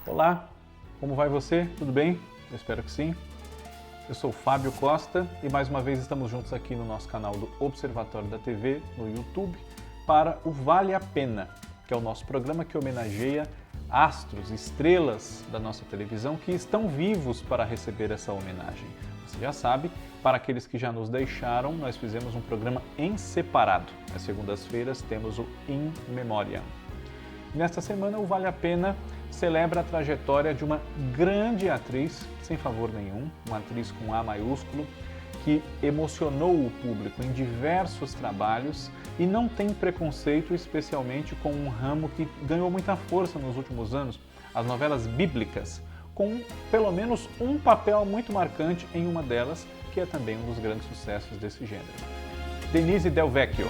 Olá, como vai você? Tudo bem? Eu espero que sim. Eu sou Fábio Costa e mais uma vez estamos juntos aqui no nosso canal do Observatório da TV, no YouTube, para o Vale a Pena, que é o nosso programa que homenageia astros, estrelas da nossa televisão que estão vivos para receber essa homenagem. Você já sabe, para aqueles que já nos deixaram, nós fizemos um programa em separado. Às segundas-feiras temos o In Memoriam. Nesta semana, o Vale a Pena celebra a trajetória de uma grande atriz, sem favor nenhum, uma atriz com A maiúsculo, que emocionou o público em diversos trabalhos e não tem preconceito, especialmente com um ramo que ganhou muita força nos últimos anos, as novelas bíblicas, com pelo menos um papel muito marcante em uma delas, que é também um dos grandes sucessos desse gênero. Denise Del Vecchio.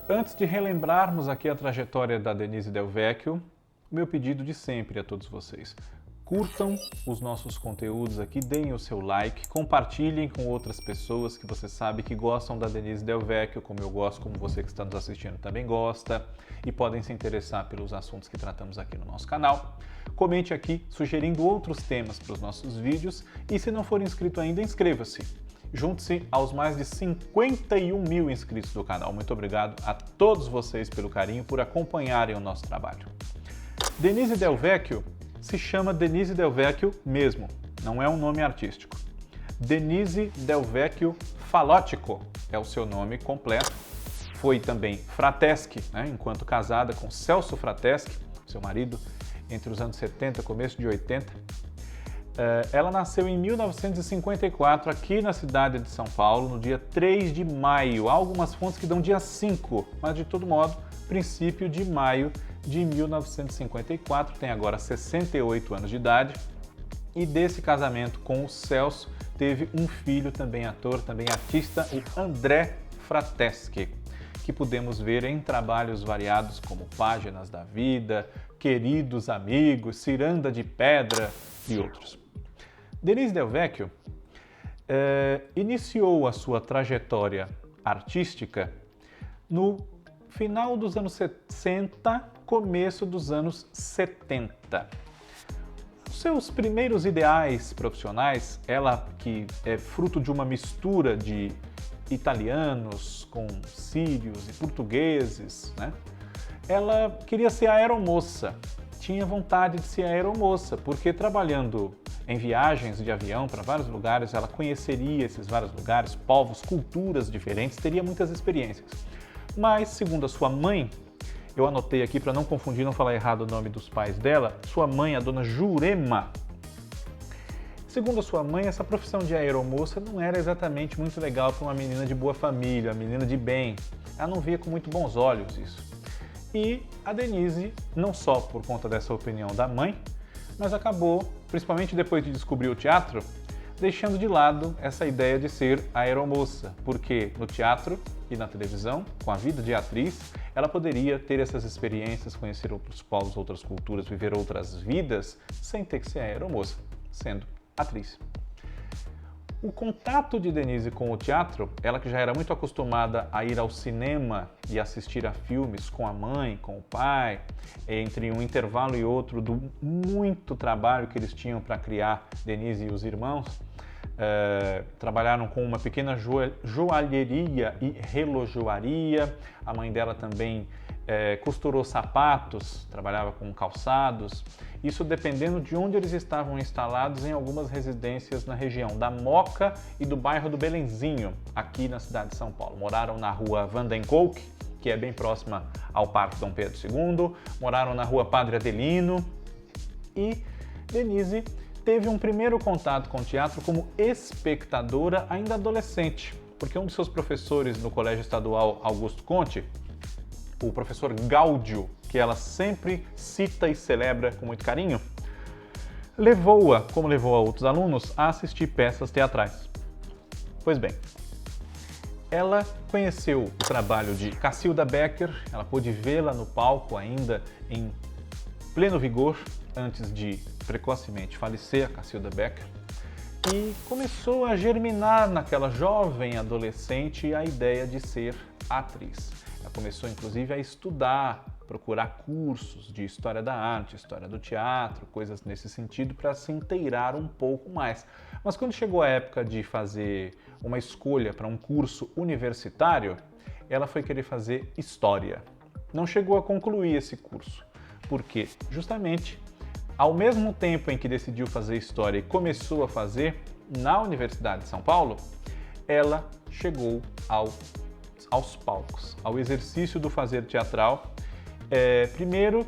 Antes de relembrarmos aqui a trajetória da Denise Del Vecchio, o meu pedido de sempre a todos vocês. Curtam os nossos conteúdos aqui, deem o seu like, compartilhem com outras pessoas que você sabe que gostam da Denise Del Vecchio, como eu gosto, como você que está nos assistindo também gosta, e podem se interessar pelos assuntos que tratamos aqui no nosso canal. Comente aqui sugerindo outros temas para os nossos vídeos e se não for inscrito ainda, inscreva-se. Junte-se aos mais de 51 mil inscritos do canal. Muito obrigado a todos vocês pelo carinho, por acompanharem o nosso trabalho. Denise Del Vecchio se chama Denise Del Vecchio mesmo, não é um nome artístico. Denise Del Vecchio Falotico é o seu nome completo. Foi também Frateschi, enquanto casada com Celso Frateschi, seu marido, entre os anos 70 e começo de 80. Ela nasceu em 1954 aqui na cidade de São Paulo, no dia 3 de maio. Há algumas fontes que dão dia 5, mas de todo modo, princípio de maio de 1954, tem agora 68 anos de idade. E desse casamento com o Celso, teve um filho, também ator, também artista, o André Frateschi, que podemos ver em trabalhos variados como Páginas da Vida, Queridos Amigos, Ciranda de Pedra e outros. Denise Del Vecchio iniciou a sua trajetória artística no final dos anos 60, começo dos anos 70. Os seus primeiros ideais profissionais, ela que é fruto de uma mistura de italianos com sírios e portugueses, ela queria ser aeromoça. Tinha vontade de ser aeromoça, porque trabalhando em viagens de avião para vários lugares, ela conheceria esses vários lugares, povos, culturas diferentes, teria muitas experiências. Mas, segundo a sua mãe, eu anotei aqui para não confundir, não falar errado o nome dos pais dela, sua mãe, a dona Jurema. Segundo a sua mãe, essa profissão de aeromoça não era exatamente muito legal para uma menina de boa família, uma menina de bem. Ela não via com muito bons olhos isso. E a Denise, não só por conta dessa opinião da mãe, mas acabou, principalmente depois de descobrir o teatro, deixando de lado essa ideia de ser aeromoça, porque no teatro e na televisão, com a vida de atriz, ela poderia ter essas experiências, conhecer outros povos, outras culturas, viver outras vidas, sem ter que ser aeromoça, sendo atriz. O contato de Denise com o teatro, ela que já era muito acostumada a ir ao cinema e assistir a filmes com a mãe, com o pai, entre um intervalo e outro do muito trabalho que eles tinham para criar Denise e os irmãos, trabalharam com uma pequena joalheria e relojoaria. A mãe dela também costurou sapatos, trabalhava com calçados, isso dependendo de onde eles estavam instalados em algumas residências na região da Moca e do bairro do Belenzinho, aqui na cidade de São Paulo. Moraram na rua Vandenkolk, que é bem próxima ao Parque Dom Pedro II, moraram na rua Padre Adelino, e Denise teve um primeiro contato com o teatro como espectadora ainda adolescente, porque um dos seus professores no Colégio Estadual Augusto Conte, o professor Gáudio, que ela sempre cita e celebra com muito carinho, levou-a, como levou a outros alunos, a assistir peças teatrais. Pois bem, ela conheceu o trabalho de Cacilda Becker, ela pôde vê-la no palco ainda em pleno vigor, antes de precocemente falecer, a Cacilda Becker, e começou a germinar naquela jovem adolescente a ideia de ser atriz. Ela começou inclusive a estudar, procurar cursos de história da arte, história do teatro, coisas nesse sentido para se inteirar um pouco mais. Mas quando chegou a época de fazer uma escolha para um curso universitário, ela foi querer fazer história. Não chegou a concluir esse curso, porque justamente ao mesmo tempo em que decidiu fazer história e começou a fazer na Universidade de São Paulo, ela chegou aos palcos, ao exercício do fazer teatral. Primeiro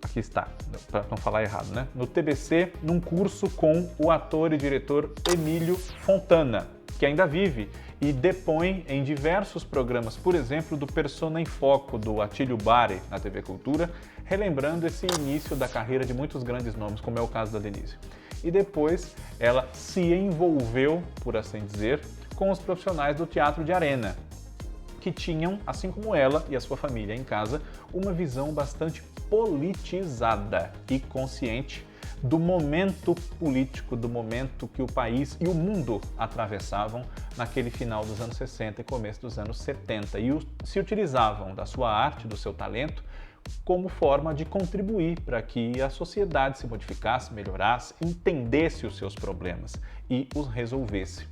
aqui está, para não falar errado, né? No TBC, num curso com o ator e diretor Emílio Fontana, que ainda vive e depõe em diversos programas, por exemplo, do Persona em Foco, do Atílio Bari, na TV Cultura, relembrando esse início da carreira de muitos grandes nomes, como é o caso da Denise. E depois ela se envolveu, por assim dizer, com os profissionais do teatro de arena, que tinham, assim como ela e a sua família em casa, uma visão bastante politizada e consciente do momento político, do momento que o país e o mundo atravessavam naquele final dos anos 60 e começo dos anos 70, e se utilizavam da sua arte, do seu talento, como forma de contribuir para que a sociedade se modificasse, melhorasse, entendesse os seus problemas e os resolvesse.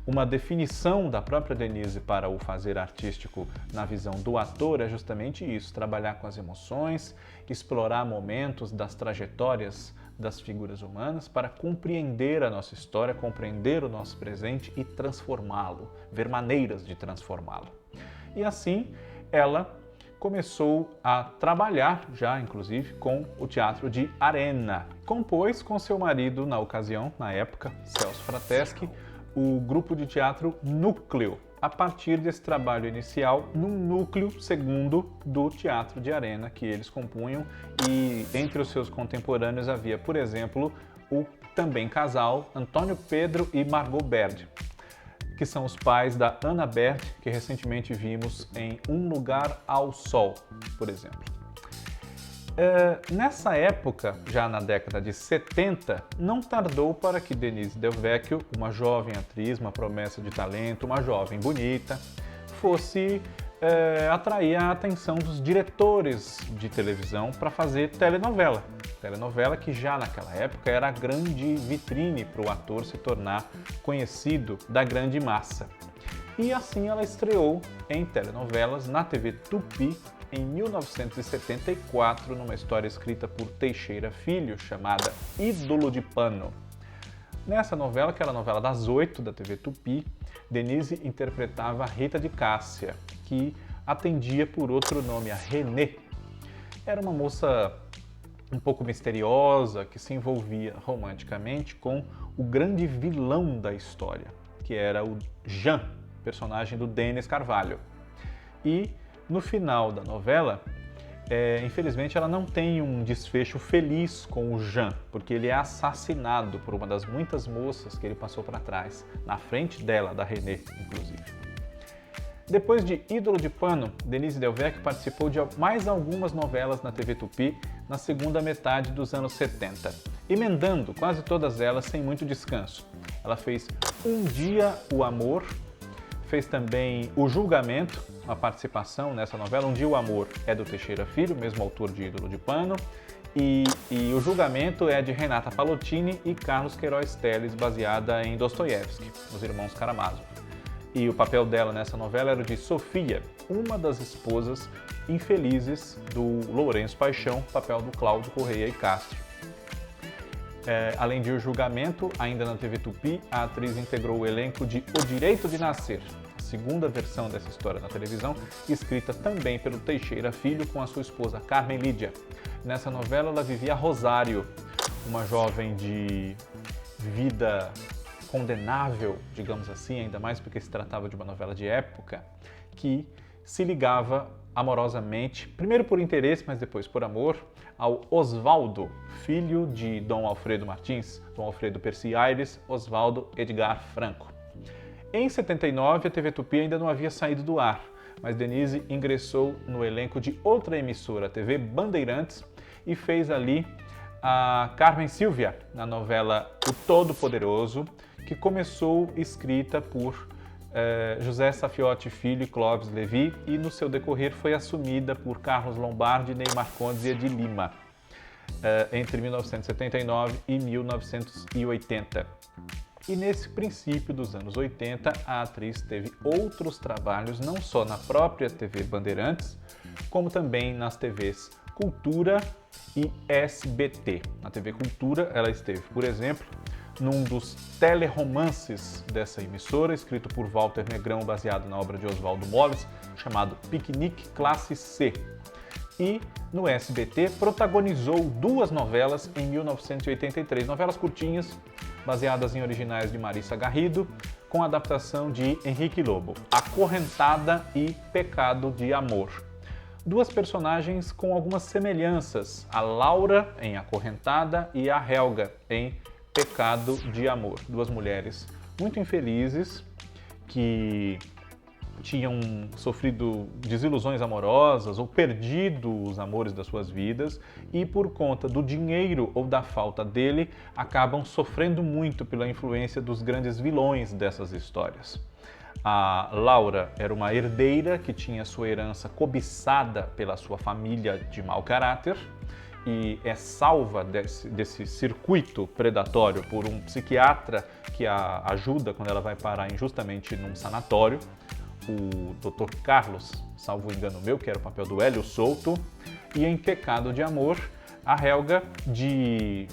Uma definição da própria Denise para o fazer artístico na visão do ator é justamente isso: trabalhar com as emoções, explorar momentos das trajetórias das figuras humanas para compreender a nossa história, compreender o nosso presente e transformá-lo, ver maneiras de transformá-lo. E assim ela começou a trabalhar já, inclusive, com o teatro de arena. Compôs com seu marido, na ocasião, na época, Celso Frateschi, o grupo de teatro Núcleo, a partir desse trabalho inicial num núcleo segundo do teatro de arena que eles compunham, e entre os seus contemporâneos havia, por exemplo, o também casal Antônio Pedro e Margot Berdi, que são os pais da Ana Berdi, que recentemente vimos em Um Lugar ao Sol, por exemplo. Nessa época, já na década de 70, não tardou para que Denise Del Vecchio, uma jovem atriz, uma promessa de talento, uma jovem bonita, fosse atrair a atenção dos diretores de televisão para fazer telenovela. Telenovela que já naquela época era a grande vitrine para o ator se tornar conhecido da grande massa. E assim ela estreou em telenovelas na TV Tupi, em 1974, numa história escrita por Teixeira Filho, chamada Ídolo de Pano. Nessa novela, que era a novela das 8 da TV Tupi, Denise interpretava a Rita de Cássia, que atendia por outro nome, a Renê. Era uma moça um pouco misteriosa, que se envolvia romanticamente com o grande vilão da história, que era o Jean, personagem do Denis Carvalho. E no final da novela, infelizmente ela não tem um desfecho feliz com o Jean, porque ele é assassinado por uma das muitas moças que ele passou para trás, na frente dela, da Renê, inclusive. Depois de Ídolo de Pano, Denise Del Vecchio participou de mais algumas novelas na TV Tupi na segunda metade dos anos 70, emendando quase todas elas sem muito descanso. Ela fez Um Dia o Amor, fez também O Julgamento, uma participação nessa novela. Um Dia o Amor é do Teixeira Filho, mesmo autor de Ídolo de Pano, e O Julgamento é de Renata Palottini e Carlos Queiroz Teles, baseada em Dostoiévski, os irmãos Karamazov. E o papel dela nessa novela era o de Sofia, uma das esposas infelizes do Lourenço Paixão, papel do Cláudio Correia e Castro. Além de O Julgamento, ainda na TV Tupi, a atriz integrou o elenco de O Direito de Nascer, a segunda versão dessa história na televisão, escrita também pelo Teixeira Filho com a sua esposa Carmen Lídia. Nessa novela ela vivia Rosário, uma jovem de vida condenável, digamos assim, ainda mais porque se tratava de uma novela de época, que se ligava amorosamente, primeiro por interesse, mas depois por amor, ao Osvaldo, filho de Dom Alfredo Martins, Dom Alfredo Percy Aires, Osvaldo Edgar Franco. Em 79, a TV Tupi ainda não havia saído do ar, mas Denise ingressou no elenco de outra emissora, a TV Bandeirantes, e fez ali a Carmen Sylvia, na novela O Todo-Poderoso, que começou escrita por José Safiotti Filho e Clóvis Levi e no seu decorrer foi assumida por Carlos Lombardi, Ney Marcondes e Edi Lima entre 1979 e 1980. E nesse princípio dos anos 80, a atriz teve outros trabalhos não só na própria TV Bandeirantes, como também nas TVs Cultura e SBT. Na TV Cultura, ela esteve, por exemplo, num dos teleromances dessa emissora, escrito por Walter Negrão, baseado na obra de Oswaldo Molles, chamado Piquenique Classe C. E no SBT protagonizou 2 novelas em 1983, novelas curtinhas, baseadas em originais de Marissa Garrido, com adaptação de Henrique Lobo, Acorrentada e Pecado de Amor. 2 personagens com algumas semelhanças, a Laura em Acorrentada e a Helga em Pecado de Amor. 2 mulheres muito infelizes que tinham sofrido desilusões amorosas ou perdido os amores das suas vidas e por conta do dinheiro ou da falta dele acabam sofrendo muito pela influência dos grandes vilões dessas histórias. A Laura era uma herdeira que tinha sua herança cobiçada pela sua família de mau caráter e é salva desse circuito predatório por um psiquiatra que a ajuda quando ela vai parar injustamente num sanatório, o Dr. Carlos, salvo engano meu, que era o papel do Hélio Souto, e em Pecado de Amor, a Helga, de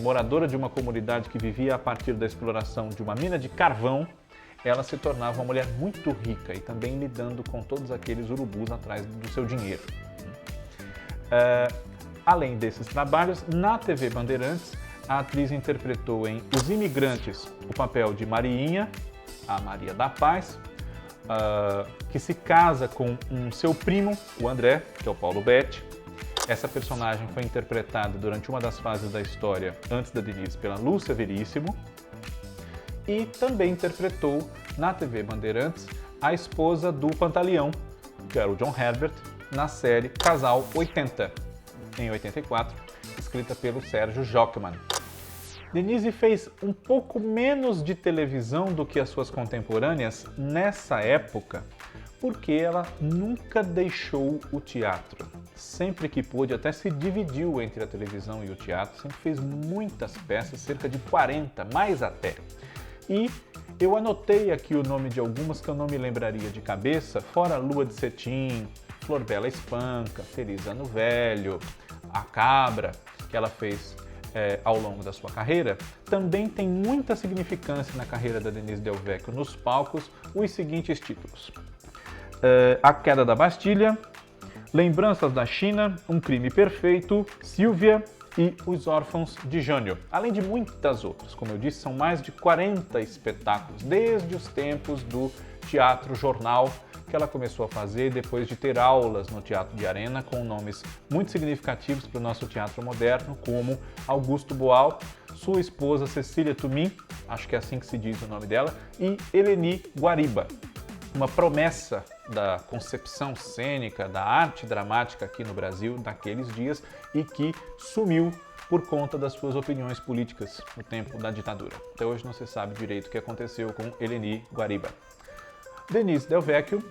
moradora de uma comunidade que vivia a partir da exploração de uma mina de carvão, ela se tornava uma mulher muito rica e também lidando com todos aqueles urubus atrás do seu dinheiro. Além desses trabalhos, na TV Bandeirantes, a atriz interpretou em Os Imigrantes o papel de Mariinha, a Maria da Paz, que se casa com seu primo, o André, que é o Paulo Betti. Essa personagem foi interpretada durante uma das fases da história, antes da Denise, pela Lúcia Veríssimo. E também interpretou na TV Bandeirantes a esposa do Pantaleão, que era o John Herbert, na série Casal 80, em 84, escrita pelo Sérgio Jockman. Denise fez um pouco menos de televisão do que as suas contemporâneas nessa época, porque ela nunca deixou o teatro. Sempre que pôde, até se dividiu entre a televisão e o teatro, sempre fez muitas peças, cerca de 40, mais até. E eu anotei aqui o nome de algumas que eu não me lembraria de cabeça, fora Lua de Cetim, Flor Bela Espanca, Feliz Ano Velho, A Cabra, que ela fez ao longo da sua carreira. Também tem muita significância na carreira da Denise Del Vecchio nos palcos os seguintes títulos: A Queda da Bastilha, Lembranças da China, Um Crime Perfeito, Silvia e Os Órfãos de Jânio, além de muitas outras. Como eu disse, são mais de 40 espetáculos, desde os tempos do teatro jornal, que ela começou a fazer depois de ter aulas no Teatro de Arena com nomes muito significativos para o nosso teatro moderno, como Augusto Boal, sua esposa Cecília Tumi, acho que é assim que se diz o nome dela, e Eleni Guariba, uma promessa da concepção cênica, da arte dramática aqui no Brasil daqueles dias e que sumiu por conta das suas opiniões políticas no tempo da ditadura. Até hoje não se sabe direito o que aconteceu com Eleni Guariba. Denise Del Vecchio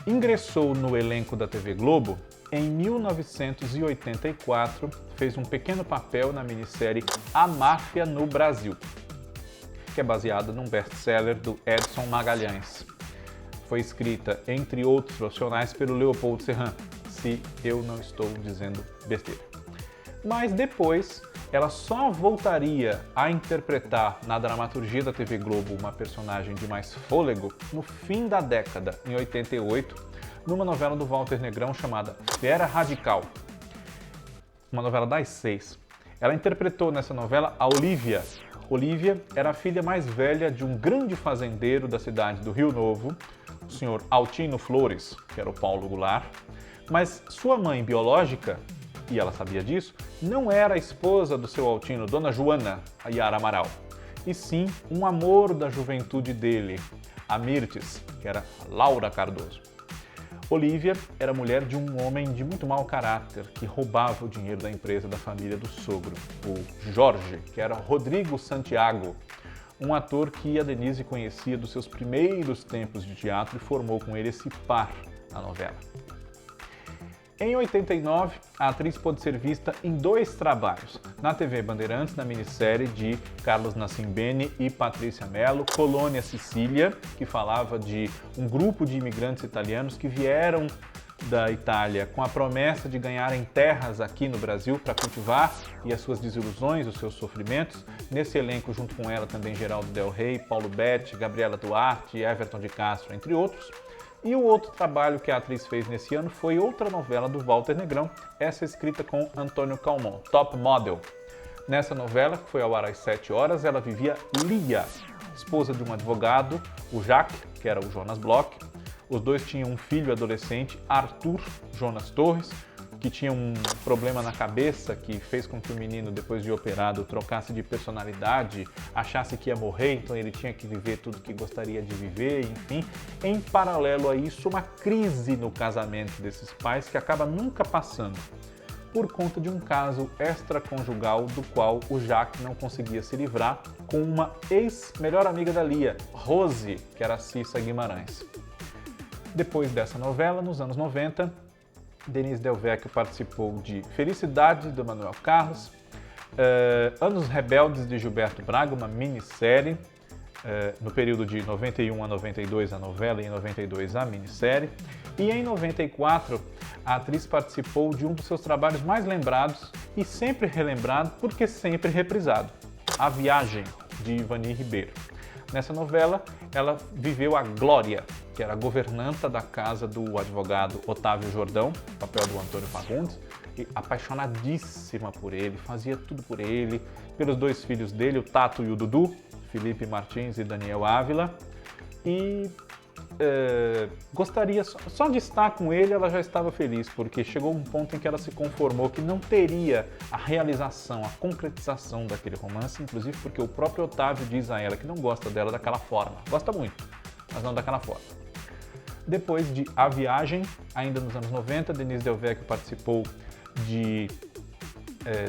ingressou no elenco da TV Globo em 1984, fez um pequeno papel na minissérie A Máfia no Brasil, que é baseada num best-seller do Edson Magalhães. Foi escrita, entre outros profissionais, pelo Leopoldo Serran, se eu não estou dizendo besteira. Mas depois, ela só voltaria a interpretar na dramaturgia da TV Globo uma personagem de mais fôlego no fim da década, em 88, numa novela do Walter Negrão chamada Fera Radical, uma novela das 6. Ela interpretou nessa novela a Olívia. Olívia era a filha mais velha de um grande fazendeiro da cidade do Rio Novo, o senhor Altino Flores, que era o Paulo Goulart, mas sua mãe biológica, e ela sabia disso, não era a esposa do seu Altino, Dona Joana, a Yara Amaral, e sim um amor da juventude dele, a Mirtes, que era Laura Cardoso. Olívia era mulher de um homem de muito mau caráter que roubava o dinheiro da empresa da família do sogro, o Jorge, que era Rodrigo Santiago, um ator que a Denise conhecia dos seus primeiros tempos de teatro e formou com ele esse par na novela. Em 89, a atriz pôde ser vista em 2 trabalhos, na TV Bandeirantes, na minissérie de Carlos Nacimbene e Patrícia Mello, Colônia Sicília, que falava de um grupo de imigrantes italianos que vieram da Itália com a promessa de ganharem terras aqui no Brasil para cultivar, e as suas desilusões, os seus sofrimentos. Nesse elenco, junto com ela, também Geraldo Del Rey, Paulo Betti, Gabriela Duarte, Everton de Castro, entre outros. E o outro trabalho que a atriz fez nesse ano foi outra novela do Walter Negrão, essa escrita com Antônio Calmon, Top Model. Nessa novela, que foi ao ar às 7 horas, ela vivia Lia, esposa de um advogado, o Jacques, que era o Jonas Bloch. Os dois tinham um filho adolescente, Arthur Jonas Torres, que tinha um problema na cabeça que fez com que o menino, depois de operado, trocasse de personalidade, achasse que ia morrer, então ele tinha que viver tudo que gostaria de viver, enfim. Em paralelo a isso, uma crise no casamento desses pais que acaba nunca passando, por conta de um caso extraconjugal do qual o Jacques não conseguia se livrar com uma ex-melhor amiga da Lia, Rose, que era a Cissa Guimarães. Depois dessa novela, nos anos 90, Denise Del Vecchio participou de Felicidade, do Manuel Carlos, Anos Rebeldes, de Gilberto Braga, uma minissérie, no período de 91 a 92 a novela e em 92 a minissérie. E em 94, a atriz participou de um dos seus trabalhos mais lembrados e sempre relembrado porque sempre reprisado, A Viagem, de Ivani Ribeiro. Nessa novela, ela viveu a Glória, que era a governanta da casa do advogado Otávio Jordão, papel do Antônio Fagundes, e apaixonadíssima por ele, fazia tudo por ele, pelos 2 filhos dele, o Tato e o Dudu, Felipe Martins e Daniel Ávila, e gostaria, só de estar com ele ela já estava feliz, porque chegou um ponto em que ela se conformou que não teria a realização, a concretização daquele romance, inclusive porque o próprio Otávio diz a ela que não gosta dela daquela forma, gosta muito, mas não daquela forma. Depois de A Viagem, ainda nos anos 90, Denise Del Vecchio participou de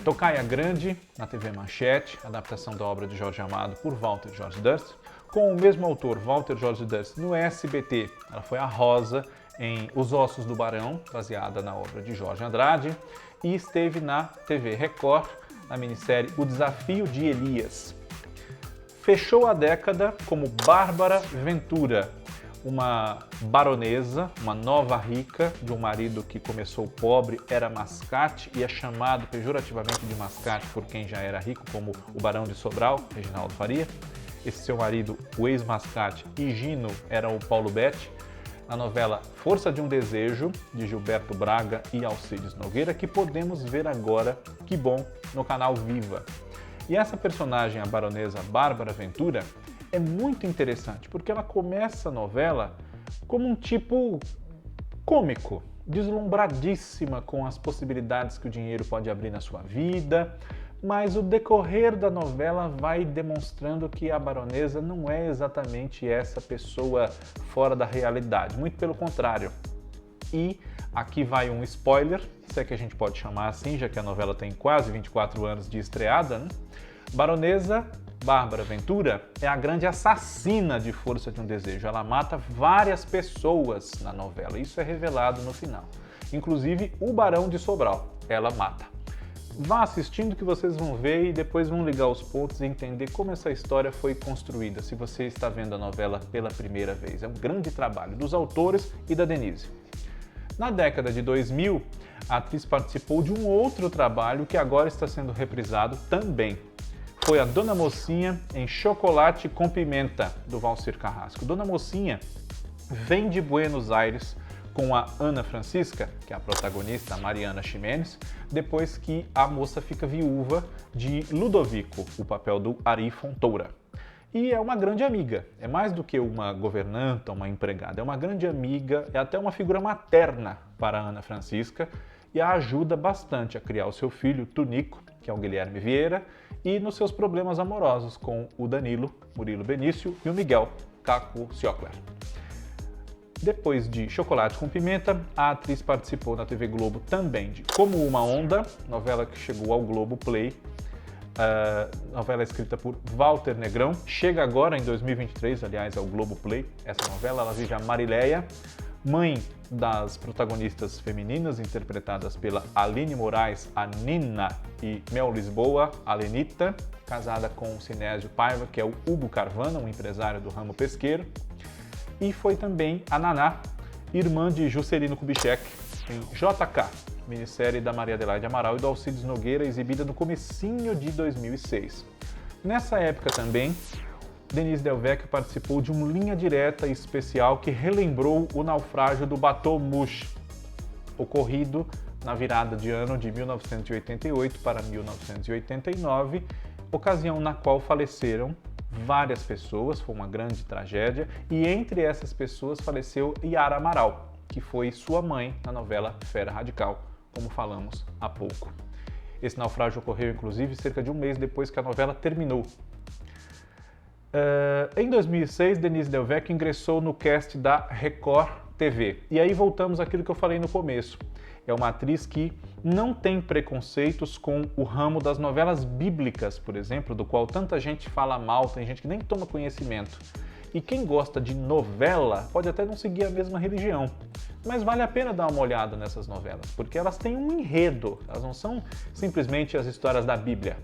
Tocaia Grande, na TV Manchete, adaptação da obra de Jorge Amado por Walter George Durst, com o mesmo autor, Walter George Durst, no SBT. Ela foi a Rosa em Os Ossos do Barão, baseada na obra de Jorge Andrade, e esteve na TV Record, na minissérie O Desafio de Elias. Fechou a década como Bárbara Ventura, uma baronesa, uma nova rica, de um marido que começou pobre, era mascate e é chamado pejorativamente de mascate por quem já era rico, como o Barão de Sobral, Reginaldo Faria. Esse seu marido, o ex-mascate Higino, era o Paulo Betti, na novela Força de um Desejo, de Gilberto Braga e Alcides Nogueira, que podemos ver agora, que bom, no canal Viva. E essa personagem, a baronesa Bárbara Ventura, é muito interessante, porque ela começa a novela como um tipo cômico, deslumbradíssima com as possibilidades que o dinheiro pode abrir na sua vida, mas o decorrer da novela vai demonstrando que a baronesa não é exatamente essa pessoa fora da realidade, muito pelo contrário. E aqui vai um spoiler, se é que a gente pode chamar assim, já que a novela tem quase 24 anos de estreada, né? Baronesa Bárbara Ventura é a grande assassina de Força de um Desejo. Ela mata várias pessoas na novela, isso é revelado no final. Inclusive o Barão de Sobral, ela mata. Vá assistindo que vocês vão ver e depois vão ligar os pontos e entender como essa história foi construída, se você está vendo a novela pela primeira vez. É um grande trabalho dos autores e da Denise. Na década de 2000, a atriz participou de um outro trabalho que agora está sendo reprisado também. Foi a Dona Mocinha em Chocolate com Pimenta, do Valcir Carrasco. Dona Mocinha vem de Buenos Aires com a Ana Francisca, que é a protagonista, a Mariana Ximenes, depois que a moça fica viúva de Ludovico, o papel do Ari Fontoura. E é uma grande amiga, é mais do que uma governanta, uma empregada, é uma grande amiga, é até uma figura materna para a Ana Francisca e a ajuda bastante a criar o seu filho, Tunico, que é o Guilherme Vieira, e nos seus problemas amorosos com o Danilo, Murilo Benício, e o Miguel, Caco Ciocler. Depois de Chocolate com Pimenta, a atriz participou na TV Globo também de Como Uma Onda, novela que chegou ao Globoplay, novela escrita por Walter Negrão. Chega agora, em 2023, aliás, ao Globoplay. Essa novela, ela vive a Marileia, mãe das protagonistas femininas, interpretadas pela Aline Moraes, a Nina, e Mel Lisboa, a Lenita, casada com o Sinésio Paiva, que é o Hugo Carvana, um empresário do ramo pesqueiro. E foi também a Naná, irmã de Juscelino Kubitschek, em JK, minissérie da Maria Adelaide Amaral e do Alcides Nogueira, exibida no comecinho de 2006. Nessa época também, Denise Del Vecchio participou de um Linha Direta especial que relembrou o naufrágio do Bateau Mouche, ocorrido na virada de ano de 1988 para 1989, ocasião na qual faleceram várias pessoas, foi uma grande tragédia, e entre essas pessoas faleceu Yara Amaral, que foi sua mãe na novela Fera Radical, como falamos há pouco. Esse naufrágio ocorreu, inclusive, cerca de um mês depois que a novela terminou. Em 2006, Denise Del Vecchio ingressou no cast da Record TV. E aí voltamos àquilo que eu falei no começo. É uma atriz que não tem preconceitos com o ramo das novelas bíblicas, por exemplo, do qual tanta gente fala mal, tem gente que nem toma conhecimento. E quem gosta de novela pode até não seguir a mesma religião, mas vale a pena dar uma olhada nessas novelas, porque elas têm um enredo, elas não são simplesmente as histórias da Bíblia.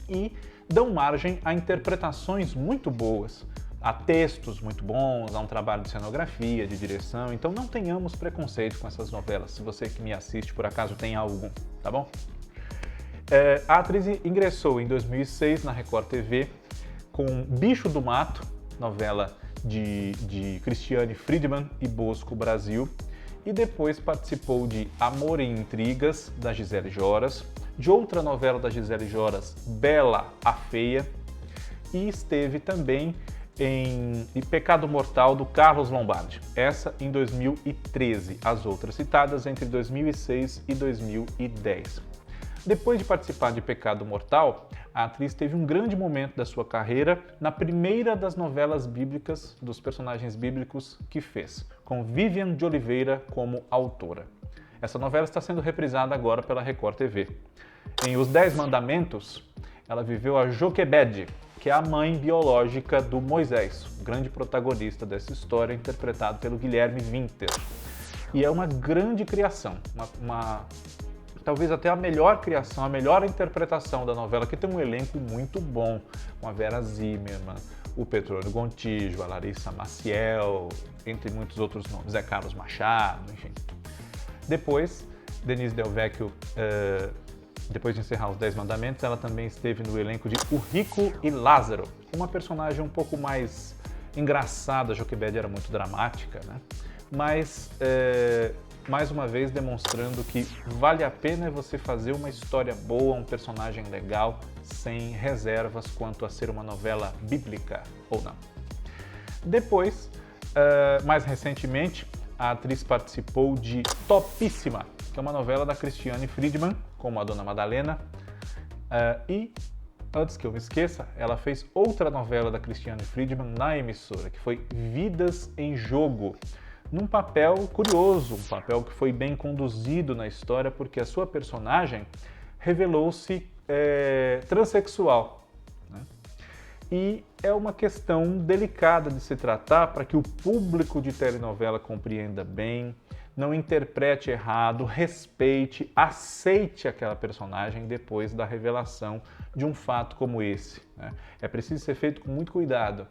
E dão margem a interpretações muito boas, a textos muito bons, a um trabalho de cenografia, de direção. Então não tenhamos preconceito com essas novelas, se você que me assiste por acaso tem algum, tá bom? A atriz ingressou em 2006 na Record TV com Bicho do Mato, novela de Cristiane Friedman e Bosco Brasil, e depois participou de Amor e Intrigas, da Gisele Joras, de outra novela da Gisele Joras, Bela a Feia, e esteve também em Pecado Mortal, do Carlos Lombardi, essa em 2013, as outras citadas entre 2006 e 2010. Depois de participar de Pecado Mortal, a atriz teve um grande momento da sua carreira na primeira das novelas bíblicas, dos personagens bíblicos que fez, com Vivian de Oliveira como autora. Essa novela está sendo reprisada agora pela Record TV. Em Os 10 Mandamentos, ela viveu a Joquebede, que é a mãe biológica do Moisés, o grande protagonista dessa história, interpretado pelo Guilherme Winter. E é uma grande criação, talvez até a melhor criação, a melhor interpretação da novela, que tem um elenco muito bom, com a Vera Zimmermann, o Petrônio Gontijo, a Larissa Maciel, entre muitos outros nomes, Zé Carlos Machado, enfim. Depois, Denise Del Vecchio, depois de encerrar Os 10 Mandamentos, ela também esteve no elenco de O Rico e Lázaro, uma personagem um pouco mais engraçada. A Joquebede era muito dramática, né? Mas, mais uma vez, demonstrando que vale a pena você fazer uma história boa, um personagem legal, sem reservas quanto a ser uma novela bíblica ou não. Depois, mais recentemente, a atriz participou de Topíssima, que é uma novela da Cristiane Friedman, como a Dona Madalena. E, antes que eu me esqueça, ela fez outra novela da Cristiane Friedman na emissora, que foi Vidas em Jogo, num papel curioso, um papel que foi bem conduzido na história, porque a sua personagem revelou-se transexual, né? E é uma questão delicada de se tratar para que o público de telenovela compreenda bem, não interprete errado, respeite, aceite aquela personagem depois da revelação de um fato como esse, né? É preciso ser feito com muito cuidado.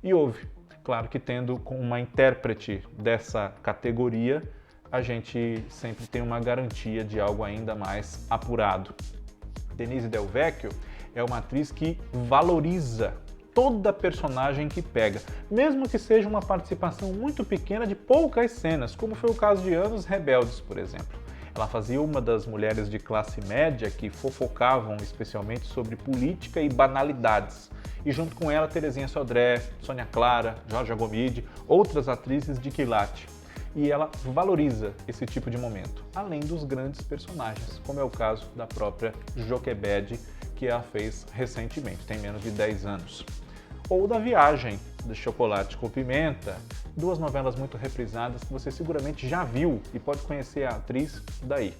E houve. Claro que tendo com uma intérprete dessa categoria, a gente sempre tem uma garantia de algo ainda mais apurado. Denise Del Vecchio é uma atriz que valoriza toda personagem que pega, mesmo que seja uma participação muito pequena de poucas cenas, como foi o caso de Anos Rebeldes, por exemplo. Ela fazia uma das mulheres de classe média que fofocavam especialmente sobre política e banalidades. E junto com ela, Terezinha Sodré, Sônia Clara, Jorge Agomide, outras atrizes de quilate. E ela valoriza esse tipo de momento, além dos grandes personagens, como é o caso da própria Joquebede, que ela fez recentemente, tem menos de 10 anos. Ou da Viagem, de Chocolate com Pimenta, duas novelas muito reprisadas que você seguramente já viu e pode conhecer a atriz daí.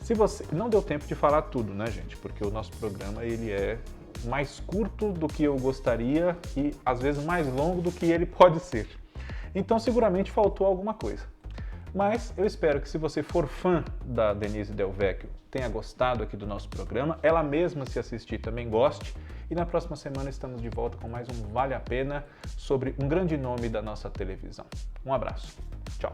Se você não deu tempo de falar tudo, né, gente? Porque o nosso programa ele é mais curto do que eu gostaria e às vezes mais longo do que ele pode ser. Então seguramente faltou alguma coisa. Mas eu espero que se você for fã da Denise Del Vecchio, tenha gostado aqui do nosso programa, ela mesma se assistir também goste. E na próxima semana estamos de volta com mais um Vale a Pena sobre um grande nome da nossa televisão. Um abraço. Tchau.